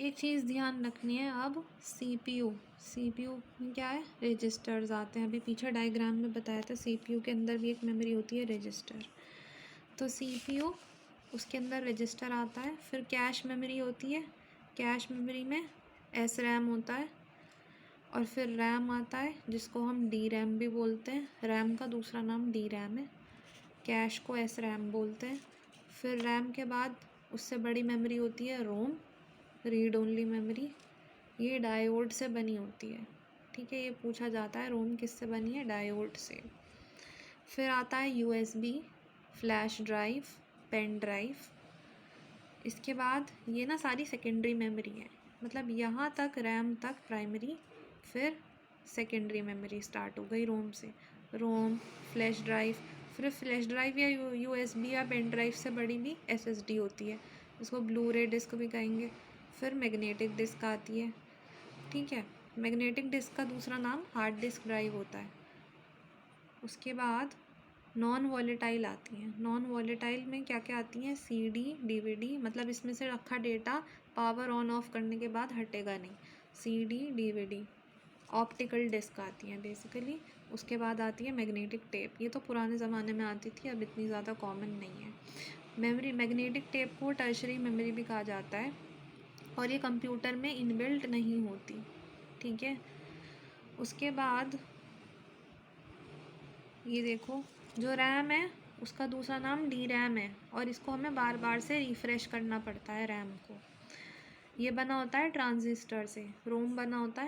एक चीज़ ध्यान रखनी है अब, सीपीयू में क्या है, रजिस्टर्स आते हैं। अभी पीछे डायग्राम में बताया था सीपीयू के अंदर भी एक मेमोरी होती है रजिस्टर। तो सीपीयू उसके अंदर रजिस्टर आता है। फिर कैश मेमोरी होती है, कैश मेमोरी में एस रैम होता है। और फिर रैम आता है जिसको हम डी रैम भी बोलते हैं, रैम का दूसरा नाम डी रैम है। कैश को एस रैम बोलते हैं। फिर रैम के बाद उससे बड़ी मेमोरी होती है रोम, रीड ओनली मेमोरी। ये डायोड से बनी होती है, ठीक है। ये पूछा जाता है रोम किससे बनी है, डायोड से। फिर आता है USB, flash drive, pen drive. इसके बाद ये ना सारी सेकेंडरी मेमोरी है, मतलब यहाँ तक रैम तक प्राइमरी, फिर सेकेंडरी मेमोरी स्टार्ट हो गई रोम से। रोम, फ्लैश ड्राइव, फिर फ्लैश ड्राइव या यूएसबी या पेन ड्राइव से बड़ी भी एसएसडी होती है, इसको ब्लू रे डिस्क भी कहेंगे। फिर मैग्नेटिक डिस्क आती है, ठीक है। मैग्नेटिक डिस्क का दूसरा नाम हार्ड डिस्क ड्राइव होता है। उसके बाद नॉन वॉलेटाइल आती हैं। नॉन वॉलेटाइल में क्या क्या आती हैं, सीडी, डीवीडी, मतलब इसमें से रखा डेटा पावर ऑन ऑफ करने के बाद हटेगा नहीं, सीडी, डीवीडी। ऑप्टिकल डिस्क आती हैं बेसिकली। उसके बाद आती है मैग्नेटिक टेप, ये तो पुराने ज़माने में आती थी, अब इतनी ज़्यादा कॉमन नहीं है। मेमोरी, मैग्नेटिक टेप को टर्शरी मेमोरी भी कहा जाता है, और ये कंप्यूटर में इनबिल्ट नहीं होती, ठीक है। उसके बाद ये देखो, जो रैम है उसका दूसरा नाम डी रैम है, और इसको हमें बार बार से रिफ़्रेश करना पड़ता है रैम को। ये बना होता है ट्रांजिस्टर से, रोम बना होता है